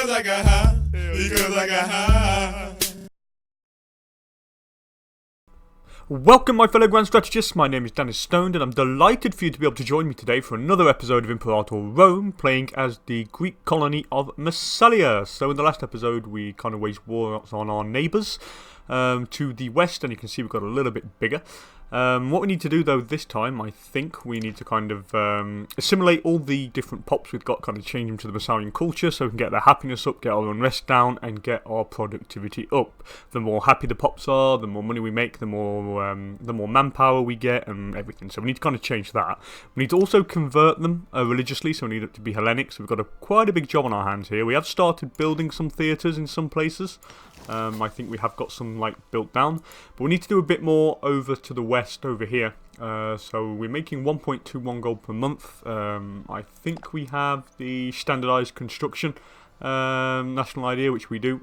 because I got high, because I got high. Welcome my fellow Grand Strategists, my name is DanIsStoned and I'm delighted for you to be able to join me today for another episode of Imperator Rome, playing as the Greek colony of Massalia. So in the last episode we kind of waged war on our neighbours to the west, and you can see we've got a little bit bigger. What we need to do though this time, I think we need to kind of assimilate all the different pops we've got, kind of change them to the Massalian culture so we can get their happiness up, get our unrest down and get our productivity up. The more happy the pops are, the more money we make, the more manpower we get and everything. So we need to kind of change that. We need to also convert them religiously, so we need it to be Hellenic. So we've got quite a big job on our hands here. We have started building some theatres in some places. I think we have got some built down, but we need to do a bit more over to the west over here. So we're making 1.21 gold per month. I think we have the standardised construction national idea, which we do,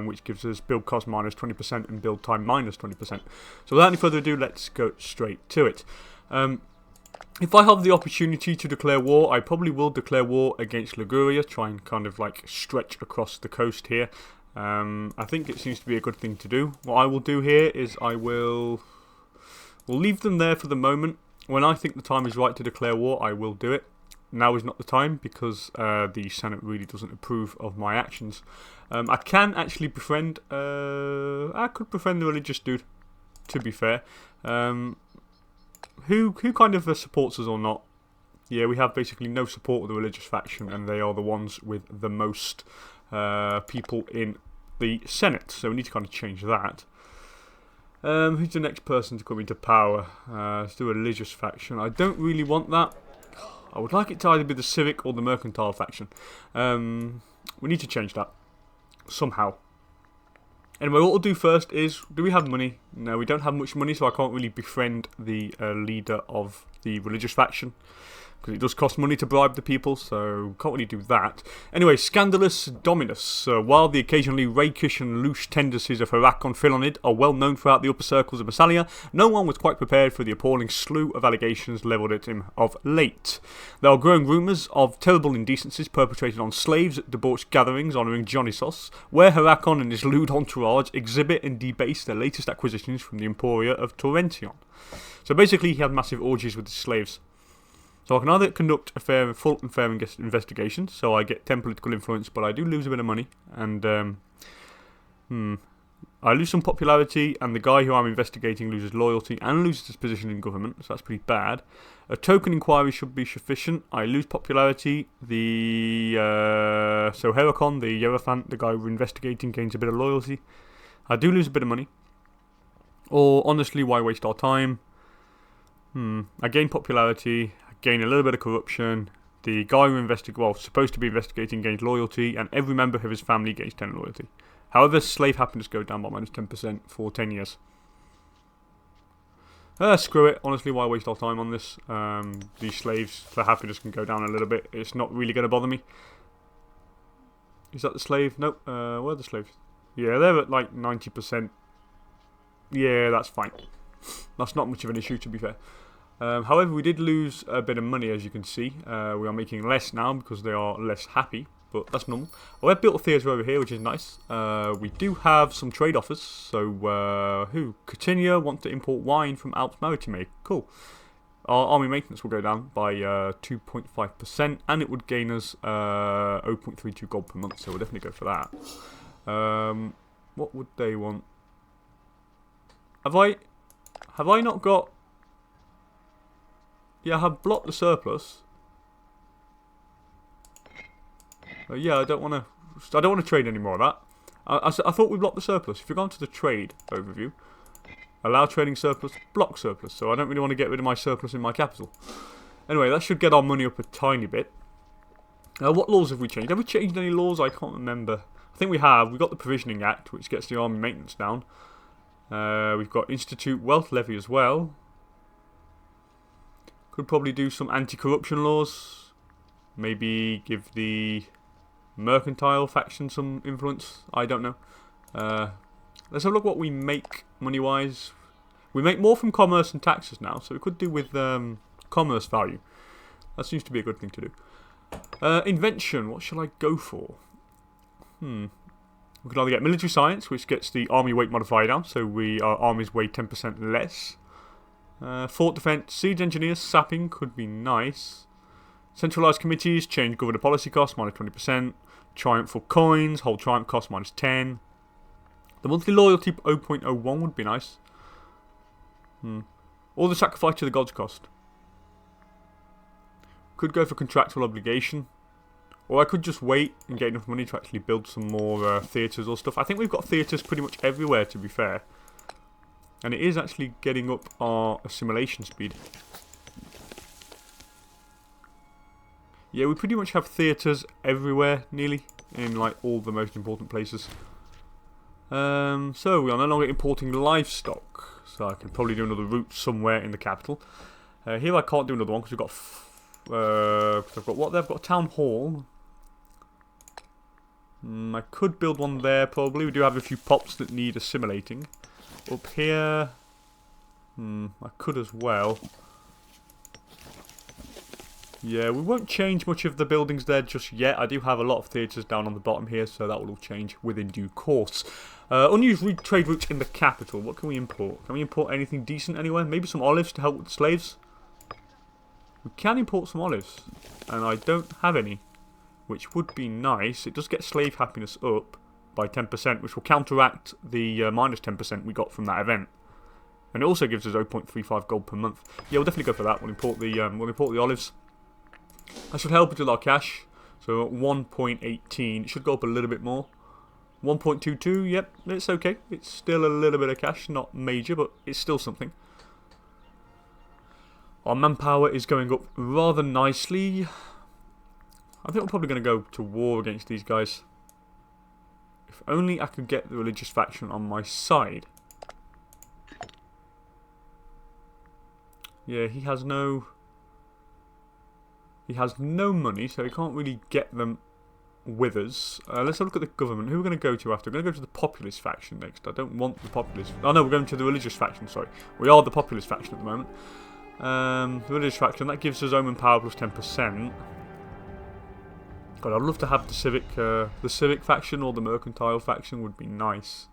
which gives us build cost minus 20% and build time minus 20%. So without any further ado, let's go straight to it. If I have the opportunity to declare war, I probably will declare war against Liguria, try and kind of stretch across the coast here. I think it seems to be a good thing to do. What I will do here is we'll leave them there for the moment. When I think the time is right to declare war, I will do it. Now is not the time because the Senate really doesn't approve of my actions. I can actually befriend. I could befriend the religious dude, to be fair. Who kind of supports us or not? Yeah, we have basically no support of the religious faction, and they are the ones with the most people in the Senate. So we need to kind of change that. Who's the next person to come into power? Let's do a religious faction. I don't really want that. I would like it to either be the civic or the mercantile faction. We need to change that somehow. Anyway, what we'll do first is, do we have money? No, we don't have much money, so I can't really befriend the leader of the religious faction, because it does cost money to bribe the people, so can't really do that. Anyway, Scandalous Dominus. While the occasionally rakish and loose tendencies of Heracon Philonid are well known throughout the upper circles of Massalia, no one was quite prepared for the appalling slew of allegations levelled at him of late. There are growing rumours of terrible indecencies perpetrated on slaves at debauched gatherings honouring Dionysos, where Heracon and his lewd entourage exhibit and debase their latest acquisitions from the Emporia of Torrention. So basically he had massive orgies with his slaves. So I can either conduct a full and fair investigation, so I get 10 political influence, but I do lose a bit of money, and I lose some popularity, and the guy who I'm investigating loses loyalty and loses his position in government, so that's pretty bad. A token inquiry should be sufficient. I lose popularity. So Heracon, the Hierophant, the guy we're investigating, gains a bit of loyalty. I do lose a bit of money. Or honestly, why waste our time? I gain popularity. Gain a little bit of corruption. The guy who supposed to be investigating gains loyalty, and every member of his family gains 10 loyalty. However, slave happiness goes down by minus 10% for 10 years. Screw it. Honestly, why waste our time on this? These slaves for happiness can go down a little bit. It's not really going to bother me. Is that the slave? Nope. Where are the slaves? Yeah, they're at 90%. Yeah, that's fine. That's not much of an issue, to be fair. However, we did lose a bit of money, as you can see. We are making less now because they are less happy, but that's normal. We have built a theatre over here, which is nice. We do have some trade offers. So, Icenia want to import wine from Alps Maritime. Cool. Our army maintenance will go down by 2.5%, and it would gain us 0.32 gold per month, so we'll definitely go for that. What would they want? Have I not got... Yeah, I have blocked the surplus. Yeah, I don't want to trade any more of that. I thought we blocked the surplus. If you go onto the trade overview, allow trading surplus, block surplus. So I don't really want to get rid of my surplus in my capital. Anyway, that should get our money up a tiny bit. What laws have we changed? Have we changed any laws? I can't remember. I think we have. We've got the Provisioning Act, which gets the army maintenance down. We've got Institute Wealth Levy as well. Could probably do some anti-corruption laws. Maybe give the mercantile faction some influence. I don't know. Let's have a look what we make money-wise. We make more from commerce and taxes now, so we could do with commerce value. That seems to be a good thing to do. Invention, what shall I go for? We can either get military science, which gets the army weight modifier down, so our armies weigh 10% less. Fort defense, siege engineers, sapping could be nice. Centralized committees, change governor policy cost, minus 20%. Triumphal coins, hold triumph cost, minus 10. The monthly loyalty 0.01 would be nice. Or the sacrifice to the gods cost. Could go for contractual obligation. Or I could just wait and get enough money to actually build some more theatres or stuff. I think we've got theatres pretty much everywhere, to be fair. And it is actually getting up our assimilation speed. Yeah, we pretty much have theatres everywhere, nearly. In like all the most important places. So we are no longer importing livestock. So I can probably do another route somewhere in the capital. Here I can't do another one because we've got... I've got what there? I've got a town hall. I could build one there probably. We do have a few pops that need assimilating. Up here... I could as well. Yeah, we won't change much of the buildings there just yet. I do have a lot of theatres down on the bottom here, so that will all change within due course. Unused trade routes in the capital. What can we import? Can we import anything decent anywhere? Maybe some olives to help with the slaves? We can import some olives, and I don't have any, which would be nice. It does get slave happiness up by 10%, which will counteract the minus 10% we got from that event. And it also gives us 0.35 gold per month. Yeah, we'll definitely go for that. We'll import the olives. That should help us with our cash. So 1.18, it should go up a little bit more. 1.22, yep, it's okay. It's still a little bit of cash, not major, but it's still something. Our manpower is going up rather nicely. I think we're probably going to go to war against these guys. If only I could get the religious faction on my side. Yeah, he has no money, so he can't really get them with us. Let's have a look at the government. Who are we going to go to after? We're going to go to the populist faction next. I don't want the populist. Oh no, we're going to the religious faction, sorry. We are the populist faction at the moment. The religious faction, that gives us Omen power plus 10%. God, I'd love to have the civic faction or the mercantile faction would be nice.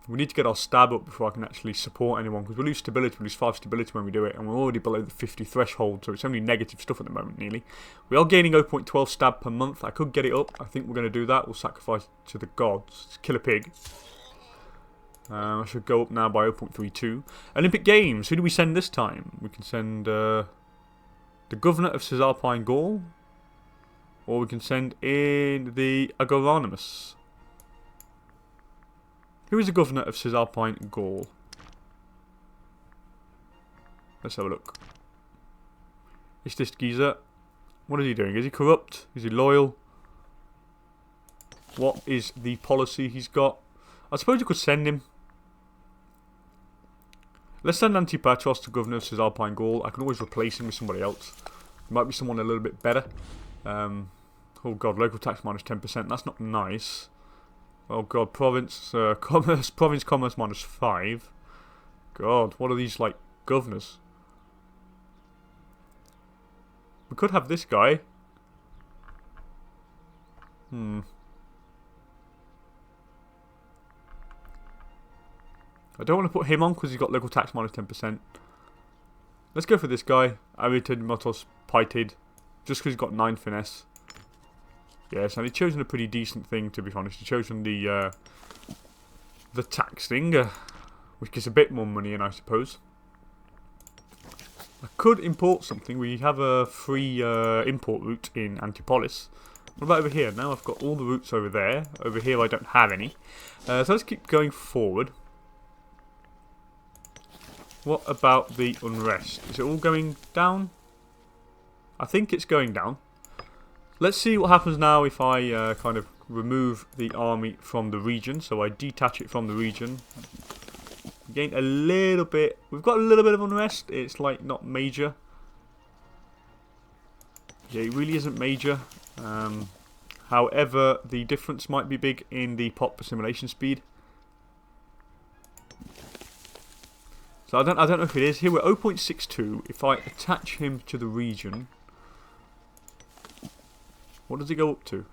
We need to get our stab up before I can actually support anyone, because we lose stability, we lose 5 stability when we do it, and we're already below the 50 threshold, so it's only negative stuff at the moment, nearly. We are gaining 0.12 stab per month. I could get it up. I think we're going to do that. We'll sacrifice to the gods. Kill a pig. I should go up now by 0.32. Olympic Games. Who do we send this time? We can send the governor of Cisalpine Gaul, or we can send in the Agoronimus. Who is the governor of Cisalpine Gaul? Let's have a look. It's this geezer. What is he doing? Is he corrupt? Is he loyal? What is the policy he's got? I suppose you could send him. Let's send Antipatros to governor of Cisalpine Gaul. I can always replace him with somebody else. It might be someone a little bit better. Oh god, local tax minus 10%. That's not nice. Oh god, province commerce minus 5. God, what are these like governors? We could have this guy. I don't want to put him on because he's got local tax minus 10%. Let's go for this guy. Avited Motos Pitid. Just because he's got 9 finesse. Yes, and he's chosen a pretty decent thing, to be honest. He's chosen the tax thing, which gives a bit more money in, I suppose. I could import something. We have a free import route in Antipolis. What about over here? Now I've got all the routes over there. Over here I don't have any. So let's keep going forward. What about the unrest? Is it all going down? I think it's going down. Let's see what happens now if I kind of remove the army from the region. So I detach it from the region. Gain a little bit. We've got a little bit of unrest. It's like not major. Yeah, it really isn't major. However, the difference might be big in the pop assimilation speed. So I don't know if it is. Here we're 0.62. If I attach him to the region, what does it go up to?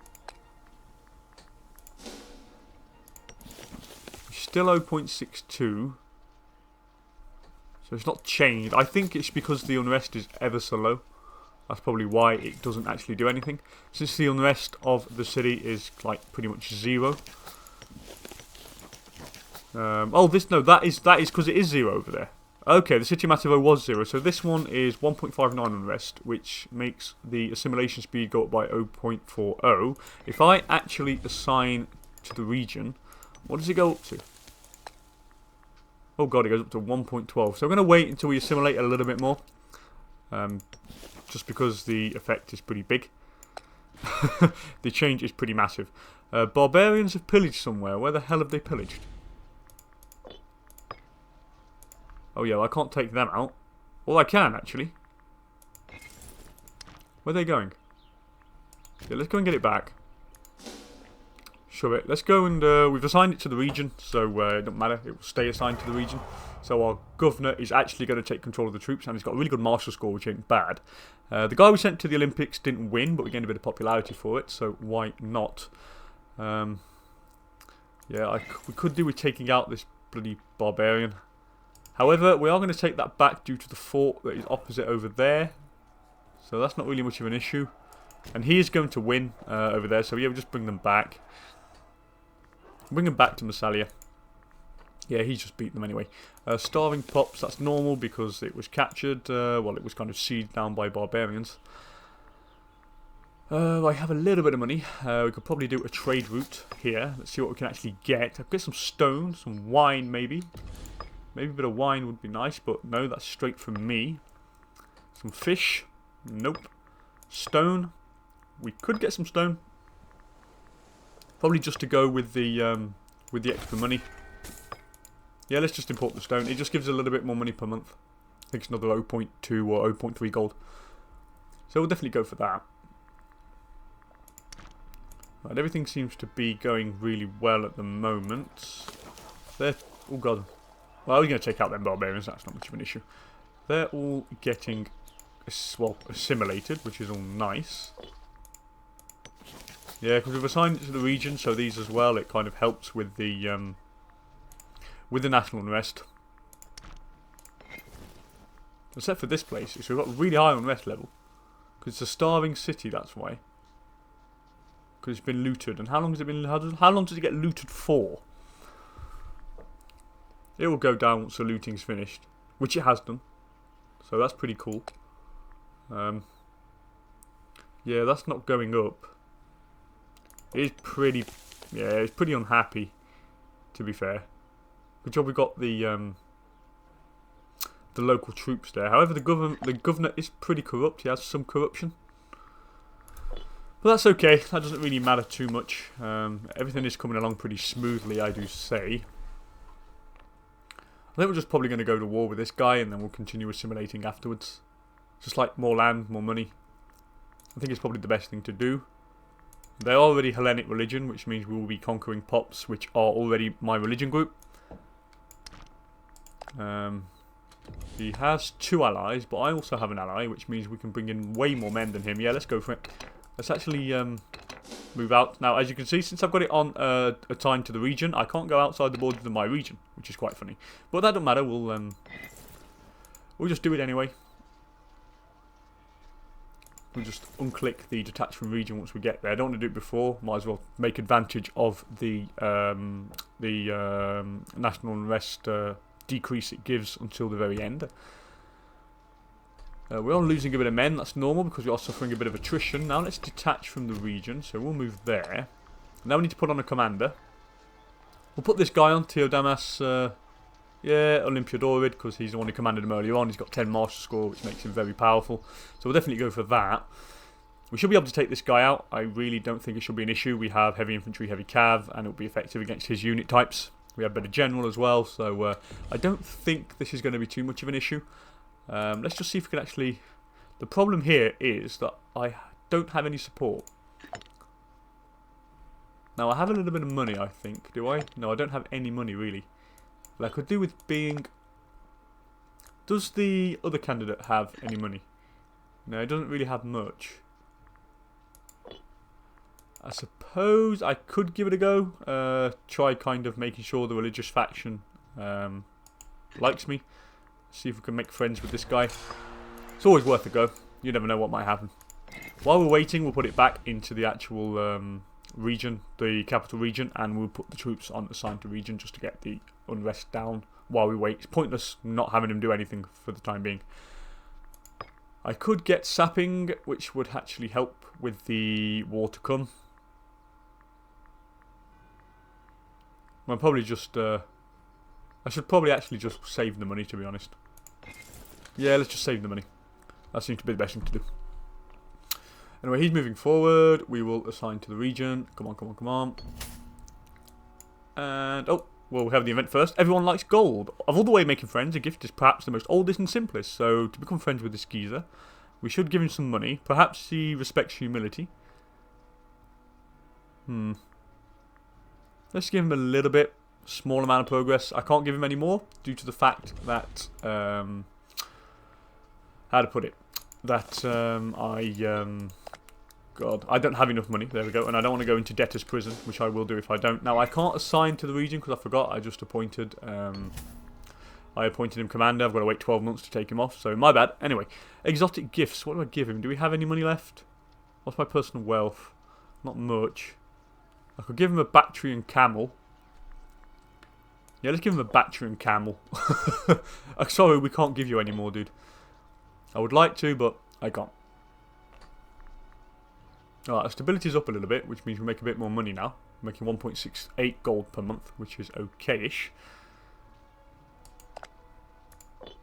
still 0.62. So it's not changed. I think it's because the unrest is ever so low. That's probably why it doesn't actually do anything. Since the unrest of the city is like pretty much 0. That is because it is 0 over there. Okay, the city massive was 0, so this one is 1.59 unrest, which makes the assimilation speed go up by 0.40. If I actually assign to the region, what does it go up to? Oh god, it goes up to 1.12. So I'm going to wait until we assimilate a little bit more. Just because the effect is pretty big. The change is pretty massive. Barbarians have pillaged somewhere. Where the hell have they pillaged? Oh yeah, well, I can't take them out. Well, I can, actually. Where are they going? Yeah, let's go and get it back. Shove it. Let's go and... we've assigned it to the region, so it doesn't matter. It will stay assigned to the region. So our governor is actually going to take control of the troops, and he's got a really good martial score, which ain't bad. The guy we sent to the Olympics didn't win, but we gained a bit of popularity for it, so why not? Yeah, we could do with taking out this bloody barbarian. However, we are going to take that back due to the fort that is opposite over there. So that's not really much of an issue. And he is going to win over there, so yeah, we'll just bring them back. Bring them back to Massalia. Yeah, he's just beat them anyway. Starving Pops, that's normal because it was captured. Well, it was kind of sieged down by barbarians. I have a little bit of money. We could probably do a trade route here. Let's see what we can actually get. I'll get some stone, some wine maybe. Maybe a bit of wine would be nice, but no, that's straight from me. Some fish. Nope. Stone. We could get some stone. Probably just to go with the extra money. Yeah, let's just import the stone. It just gives a little bit more money per month. I think it's another 0.2 or 0.3 gold. So we'll definitely go for that. Right, everything seems to be going really well at the moment. They're... Oh god. Well, we're going to take out them barbarians. That's not much of an issue. They're all getting... well, assimilated, which is all nice. Yeah, because we've assigned it to the region, so these as well, it kind of helps with the national unrest. Except for this place, so we've got really high unrest level. Because it's a starving city, that's why. Because it's been looted. And how long has it been? How long does it get looted for? It will go down once the looting's finished, which it has done. So that's pretty cool. Yeah, that's not going up. It is pretty... yeah, it's pretty unhappy, to be fair. Good job we got the local troops there. However, the governor is pretty corrupt. He has some corruption. But that's okay. That doesn't really matter too much. Everything is coming along pretty smoothly, I do say. I think we're just probably going to go to war with this guy, and then we'll continue assimilating afterwards. Just like more land, more money. I think it's probably the best thing to do. They're already Hellenic religion, which means we will be conquering Pops, which are already my religion group. He has 2 allies, but I also have an ally, which means we can bring in way more men than him. Yeah, let's go for it. Let's actually move out. Now, as you can see, since I've got it on a time to the region, I can't go outside the borders of my region, which is quite funny. But that don't matter. We'll just do it anyway. We'll just unclick the detach from region once we get there. I don't want to do it before. Might as well make advantage of the national unrest decrease it gives until the very end. We are losing a bit of men. That's normal because we are suffering a bit of attrition. Now let's detach from the region. So we'll move there. Now we need to put on a commander. We'll put this guy on, Teodamas. Yeah, Olympiadorid, because he's the one who commanded him earlier on. He's got 10 martial score, which makes him very powerful. So we'll definitely go for that. We should be able to take this guy out. I really don't think it should be an issue. We have heavy infantry, heavy cav, and it'll be effective against his unit types. We have better general as well, so I don't think this is going to be too much of an issue. Let's just see if we can actually... The problem here is that I don't have any support. Now, I have a little bit of money, I think. Do I? No, I don't have any money, really. But I could do with being... Does the other candidate have any money? No, he doesn't really have much. I suppose I could give it a go. Try kind of making sure the religious faction likes me. See if we can make friends with this guy. It's always worth a go. You never know what might happen. While we're waiting, we'll put it back into the actual region, the capital region, and we'll put the troops on assigned to region just to get the unrest down while we wait. It's pointless not having him do anything for the time being. I could get sapping, which would actually help with the war to come. I'll probably just... I should probably actually just save the money, to be honest. Yeah, let's just save the money. That seems to be the best thing to do. Anyway, he's moving forward. We will assign to the region. Come on, come on, come on. And, oh, well, we have the event first. Everyone likes gold. Of all the way of making friends, a gift is perhaps the most oldest and simplest. So, to become friends with this geezer, we should give him some money. Perhaps he respects humility. Let's give him a little bit. Small amount of progress. I can't give him any more due to the fact that, how to put it, that God, I don't have enough money, there we go, and I don't want to go into debtor's prison, which I will do if I don't. Now, I can't assign to the region because I forgot, I just appointed, I appointed him commander, I've got to wait 12 months to take him off, so my bad. Anyway, exotic gifts, what do I give him? Do we have any money left? What's my personal wealth? Not much. I could give him a Bactrian camel. Yeah, let's give him a Bactrian camel. Sorry, we can't give you any more, dude. I would like to, but I can't. Alright, our stability's up a little bit, which means we make a bit more money now. We're making 1.68 gold per month, which is okay-ish.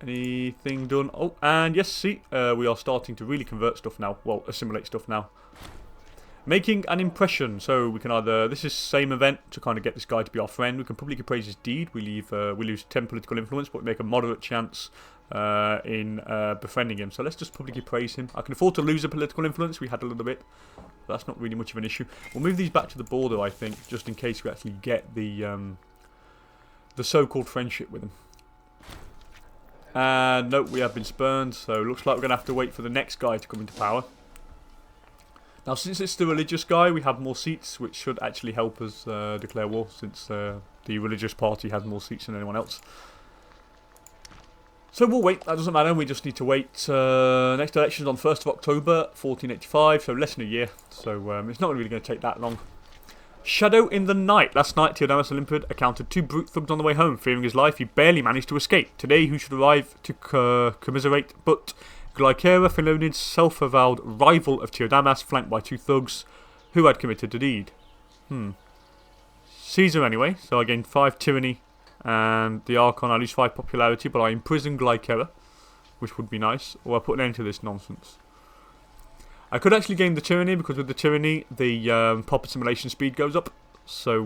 Anything done? Oh, and yes, see, we are starting to really convert stuff now. Well, assimilate stuff now. Making an impression. So we can either, this is same event to kind of get this guy to be our friend. We can publicly praise his deed. We lose 10 political influence, but we make a moderate chance in befriending him. So let's just publicly praise him. I can afford to lose a political influence. We had a little bit. But that's not really much of an issue. We'll move these back to the border, I think, just in case we actually get the so-called friendship with him. And nope, we have been spurned. So it looks like we're going to have to wait for the next guy to come into power. Now, since it's the religious guy, we have more seats, which should actually help us declare war, since the religious party has more seats than anyone else. So we'll wait, that doesn't matter, we just need to wait. Next election's on 1st of October, 1485, so less than a year. So it's not really going to take that long. Shadow in the night. Last night, Tyrdamas Olympid encountered two brute thugs on the way home. Fearing his life, he barely managed to escape. Today, who should arrive to commiserate but Glycera, Philonid's self-avowed rival of Tyrdamas, flanked by two thugs who had committed the deed. Caesar anyway, so I gained 5 tyranny and the Archon, I lose 5 popularity, but I imprison Glycera, which would be nice, or I put an end to this nonsense. I could actually gain the tyranny, because with the tyranny, the pop assimilation speed goes up. So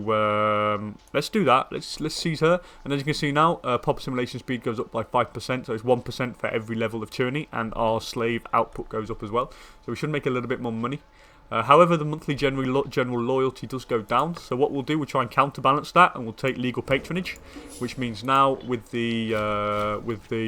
let's do that. Let's seize her, and as you can see now, pop assimilation speed goes up by 5%, so it's 1% for every level of tyranny, and our slave output goes up as well. So we should make a little bit more money. However, the monthly general loyalty does go down. So what we'll do, we'll try and counterbalance that, and we'll take legal patronage, which means now with the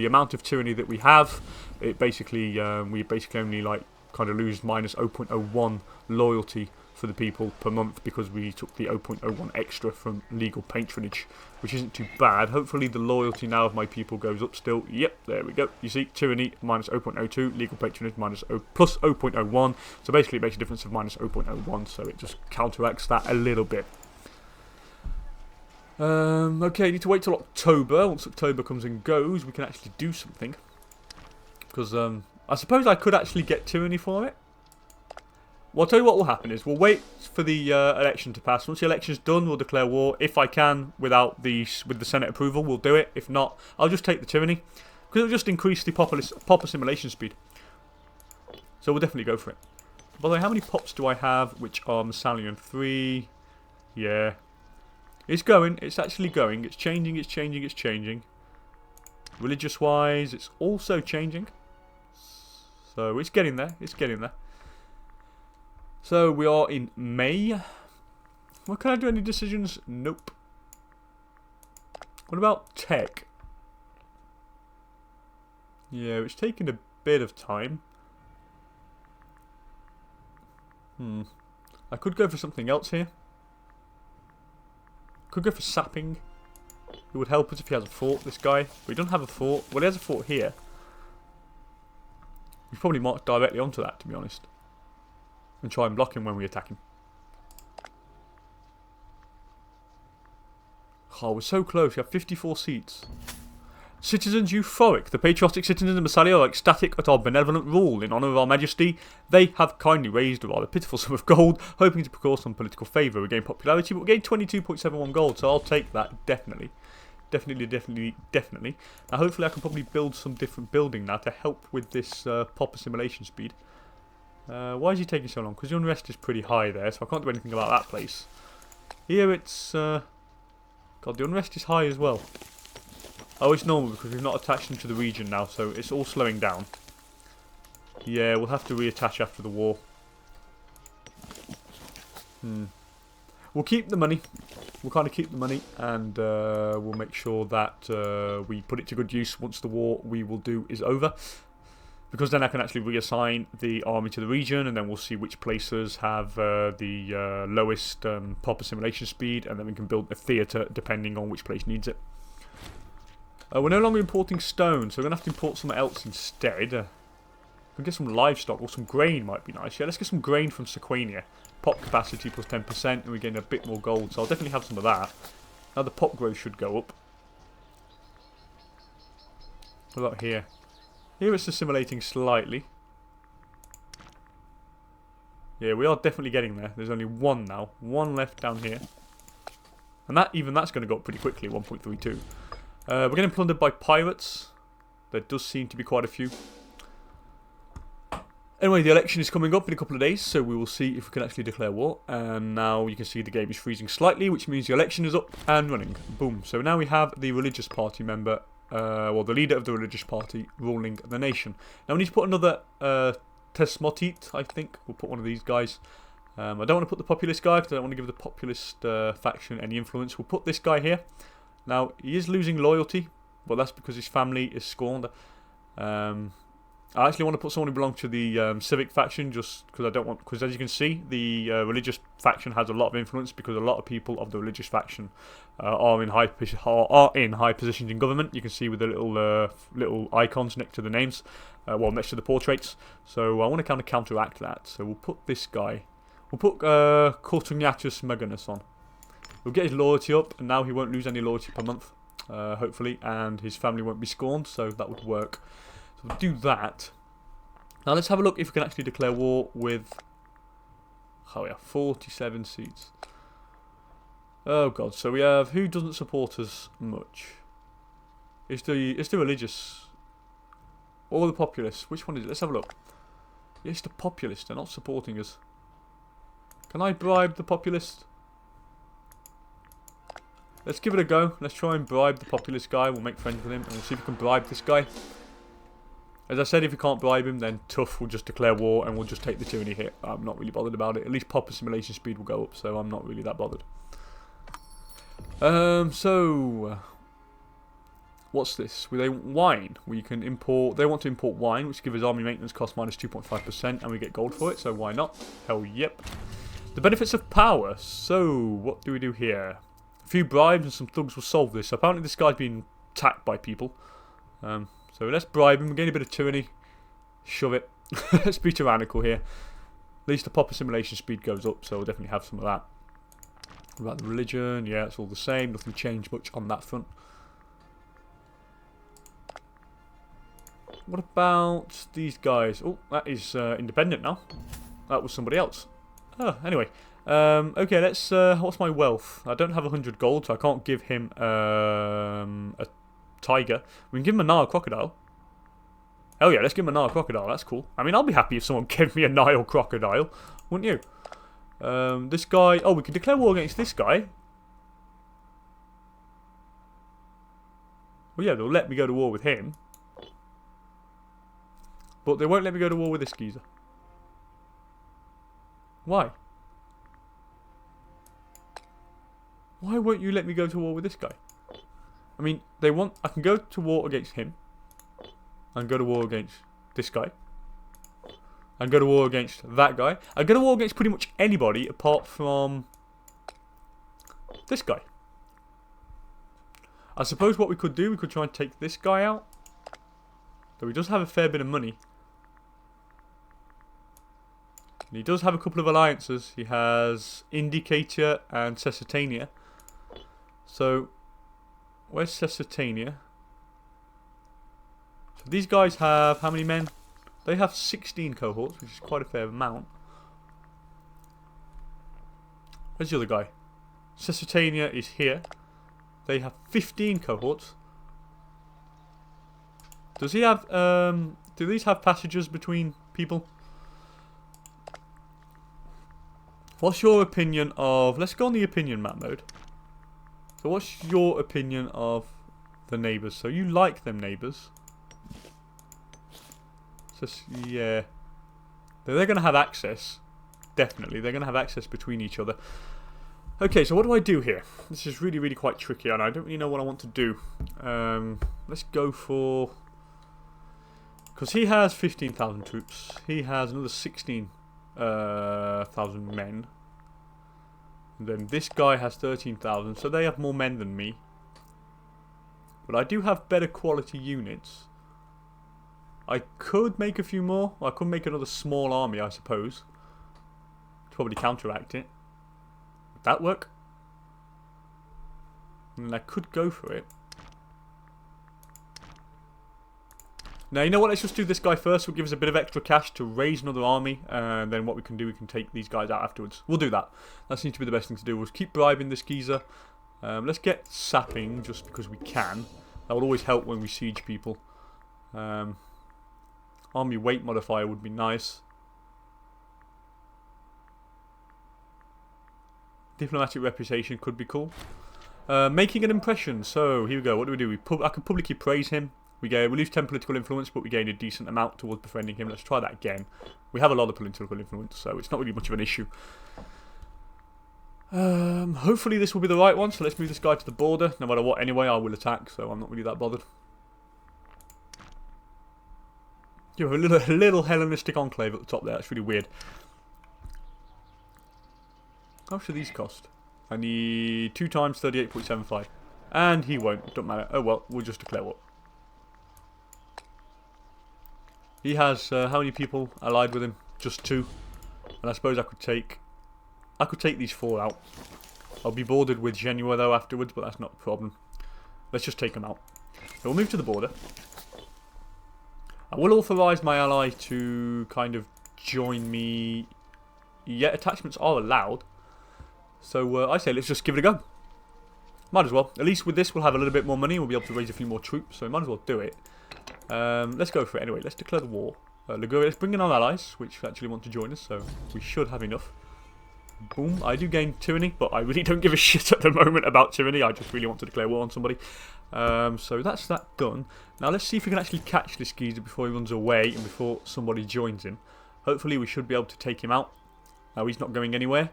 amount of tyranny that we have, it basically we basically only like kind of lose minus 0.01 loyalty for the people per month, because we took the 0.01 extra from legal patronage, which isn't too bad. Hopefully the loyalty now of my people goes up still. Yep, there we go. You see, tyranny minus 0.02, legal patronage plus 0.01. So basically it makes a difference of minus 0.01, so it just counteracts that a little bit. Okay, need to wait till October. Once October comes and goes, we can actually do something. Because I suppose I could actually get tyranny for it. Well, I'll tell you what will happen is we'll wait for the election to pass. Once the election's done, we'll declare war. If I can, with the Senate approval, we'll do it. If not, I'll just take the tyranny, because it'll just increase the pop assimilation speed. So we'll definitely go for it. By the way, how many pops do I have, which are Massalian 3? Yeah. It's going. It's actually going. It's changing, it's changing, it's changing. Religious-wise, it's also changing. So it's getting there. It's getting there. So we are in May. Well, can I do any decisions? Nope. What about tech? Yeah, it's taking a bit of time. I could go for something else here. Could go for sapping. It would help us if he has a fort, this guy. But he doesn't have a fort. Well, he has a fort here. We probably march directly onto that, to be honest. And try and block him when we attack him. Oh, we're so close. We have 54 seats. Citizens euphoric. The patriotic citizens of Massalia are ecstatic at our benevolent rule. In honour of our majesty, they have kindly raised a rather pitiful sum of gold, hoping to procure some political favour. We gain popularity, but we gain 22.71 gold, so I'll take that, definitely. Definitely. Now, hopefully I can probably build some different building now to help with this proper simulation speed. Why is he taking so long? Because the unrest is pretty high there, so I can't do anything about that place. Here it's... God, the unrest is high as well. Oh, it's normal because we've not attached them to the region now, so it's all slowing down. Yeah, we'll have to reattach after the war. We'll keep the money. We'll kind of keep the money, and we'll make sure that we put it to good use once the war we will do is over. Because then I can actually reassign the army to the region, and then we'll see which places have the lowest proper simulation speed, and then we can build a theatre depending on which place needs it. We're no longer importing stone, so we're going to have to import something else instead. We can get some livestock, or some grain might be nice. Yeah, let's get some grain from Icenia. Pop capacity plus 10%, and we gain a bit more gold, so I'll definitely have some of that. Now the pop growth should go up. What about here? Here it's assimilating slightly. Yeah, we are definitely getting there. There's only one now. One left down here. And even that's going to go up pretty quickly, 1.32. We're getting plundered by pirates. There does seem to be quite a few. Anyway, the election is coming up in a couple of days, so we will see if we can actually declare war. And now you can see the game is freezing slightly, which means the election is up and running. Boom. So now we have the religious party member, well, the leader of the religious party ruling the nation. Now we need to put another Tesmotit, I think. We'll put one of these guys. I don't want to put the populist guy because I don't want to give the populist faction any influence. We'll put this guy here. Now, he is losing loyalty, but that's because his family is scorned. I actually want to put someone who belongs to the civic faction, just because I don't want... Because as you can see, the religious faction has a lot of influence, because a lot of people of the religious faction are in high positions in government. You can see with the little icons next to the names, well, next to the portraits. So I want to kind of counteract that. So we'll put this guy. We'll put Cortugnatus Maganus on. We'll get his loyalty up, and now he won't lose any loyalty per month, hopefully, and his family won't be scorned, so that would work. So we'll do that. Now let's have a look if we can actually declare war with... Oh, we have 47 seats. Oh god, so we have... Who doesn't support us much? It's the religious. Or the populace. Which one is it? Let's have a look. It's the populace, they're not supporting us. Can I bribe the populist? Let's give it a go. Let's try and bribe the populist guy. We'll make friends with him, and we'll see if we can bribe this guy. As I said, if we can't bribe him, then tough, we'll just declare war, and we'll just take the tyranny hit. I'm not really bothered about it. At least proper simulation speed will go up, so I'm not really that bothered. So... What's this? With a wine, we can import... They want to import wine, which gives us army maintenance cost minus 2.5%, and we get gold for it, so why not? Hell yep. The benefits of power. So, what do we do here? A few bribes and some thugs will solve this. So apparently this guy's been attacked by people. So let's bribe him. We're getting a bit of tyranny. Shove it. Let's be tyrannical here. At least the proper simulation speed goes up, so we'll definitely have some of that. What about the religion? Yeah, it's all the same. Nothing changed much on that front. What about these guys? Oh, that is independent now. That was somebody else. Oh, anyway. Okay, let's... what's my wealth? I don't have 100 gold, so I can't give him a tiger. We can give him a Nile crocodile. Hell yeah, let's give him a Nile crocodile. That's cool. I mean, I'll be happy if someone gave me a Nile crocodile. Wouldn't you? This guy... Oh, we can declare war against this guy. Well, yeah, they'll let me go to war with him. But they won't let me go to war with this geezer. Why? Why won't you let me go to war with this guy? I mean, they want... I can go to war against him. And go to war against this guy. and go to war against that guy. I'd go to war against pretty much anybody apart from this guy. I suppose what we could do, we could try and take this guy out. Though he does have a fair bit of money. And he does have a couple of alliances. He has Imperator and Icenia. So, where's Icenia? So these guys have how many men? They have 16 cohorts, which is quite a fair amount. Where's the other guy? Icenia is here. They have 15 cohorts. Does he have, do these have passages between people? What's your opinion of, let's go on the opinion map mode. So what's your opinion of the neighbours? So you like them neighbours. So, yeah. They're going to have access. Definitely. They're going to have access between each other. Okay, so what do I do here? This is really, really quite tricky, and I don't really know what I want to do. Let's go for... Because he has 15,000 troops. He has another 16,000 men. And then this guy has 13,000, so they have more men than me. But I do have better quality units. I could make a few more. I could make another small army, I suppose. To probably counteract it. Would that work? And I could go for it. Now, you know what? Let's just do this guy first. We'll give us a bit of extra cash to raise another army. And then what we can do, we can take these guys out afterwards. We'll do that. That seems to be the best thing to do. We'll keep bribing this geezer. Let's get sapping just because we can. That will always help when we siege people. Army weight modifier would be nice. Diplomatic reputation could be cool. Making an impression. So, here we go. What do? I can publicly praise him. We lose 10 political influence, but we gain a decent amount towards befriending him. Let's try that again. We have a lot of political influence, so it's not really much of an issue. Hopefully this will be the right one, so let's move this guy to the border. No matter what, anyway, I will attack, so I'm not really that bothered. You have a little Hellenistic enclave at the top there. That's really weird. How much do these cost? I need 2 times 38.75. And he won't. Don't matter. Oh well, we'll just declare war. He has how many people allied with him? Just 2. And I suppose I could take these 4 out. I'll be bordered with Genoa though afterwards, but that's not a problem. Let's just take them out. So we'll move to the border. I will authorise my ally to kind of join me. Yeah, attachments are allowed. So I say let's just give it a go. Might as well. At least with this we'll have a little bit more money. We'll be able to raise a few more troops. So might as well do it. Let's go for it anyway. Let's declare the war. Let's bring in our allies, which actually want to join us. So we should have enough. Boom. I do gain tyranny, but I really don't give a shit at the moment about tyranny. I just really want to declare war on somebody. So that's that done. Now let's see if we can actually catch this geezer before he runs away and before somebody joins him. Hopefully we should be able to take him out. Now he's not going anywhere.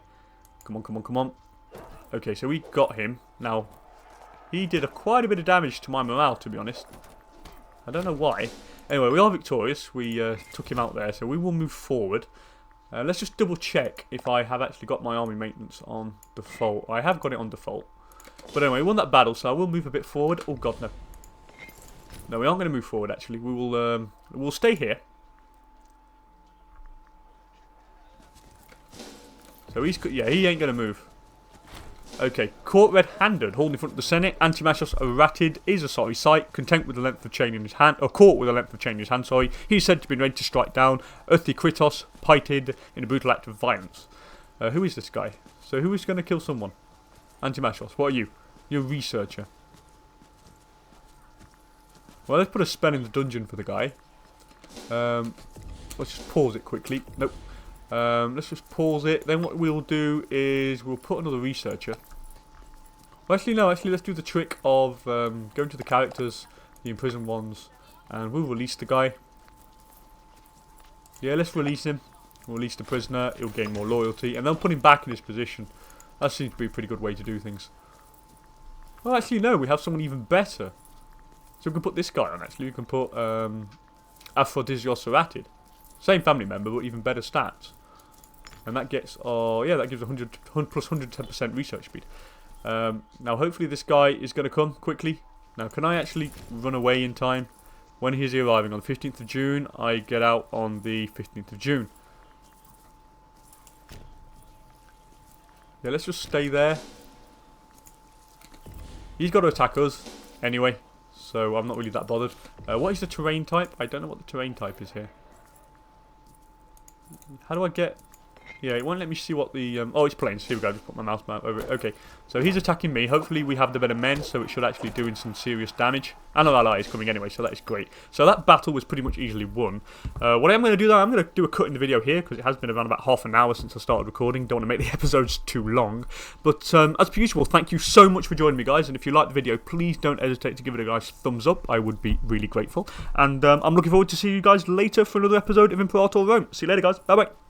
Come on, come on, come on. Okay, so we got him. Now, he did quite a bit of damage to my morale, to be honest. I don't know why. Anyway, we are victorious. We took him out there, so we will move forward. Let's just double check if I have actually got my army maintenance on default. I have got it on default. But anyway, we won that battle, so I will move a bit forward. Oh god, no. No, we aren't going to move forward, actually. We will we'll stay here. So he ain't going to move. Okay, caught red-handed, holding in front of the Senate. Antimachos errated is a sorry sight, content with the length of chain in his hand, or caught with the length of chain in his hand, sorry. He's said to be ready to strike down. Kritos pited in a brutal act of violence. Who is this guy? So who is going to kill someone? Antimachos, what are you? You're a researcher. Well, let's put a spell in the dungeon for the guy. Let's just pause it quickly. Nope. Let's just pause it. Then what we'll do is we'll put another researcher. Well, actually, no. Actually, let's do the trick of going to the characters, the imprisoned ones, and we'll release the guy. Yeah, let's release him. We'll release the prisoner. He'll gain more loyalty, and then put him back in his position. That seems to be a pretty good way to do things. Well, actually, no. We have someone even better. So we can put this guy on. Actually, we can put Aphrodisios Erated. Same family member, but even better stats. And that gets, yeah, that gives 100 plus 110% research speed. Now, hopefully this guy is going to come quickly. Now, can I actually run away in time? When is he arriving? On the 15th of June. I get out on the 15th of June. Yeah, let's just stay there. He's got to attack us anyway, so I'm not really that bothered. What is the terrain type? I don't know what the terrain type is here. How do I get... Yeah, it won't let me see what the... oh, it's plains. Here we go. Just put my mouse over it. Okay, so he's attacking me. Hopefully we have the better men, so it should actually do some serious damage. And our ally is coming anyway, so that is great. So that battle was pretty much easily won. What I'm going to do now, I'm going to do a cut in the video here, because it has been around about half an hour since I started recording. Don't want to make the episodes too long. But as per usual, thank you so much for joining me, guys. And if you like the video, please don't hesitate to give it a nice thumbs up. I would be really grateful. And I'm looking forward to seeing you guys later for another episode of Imperator Rome. See you later, guys. Bye-bye.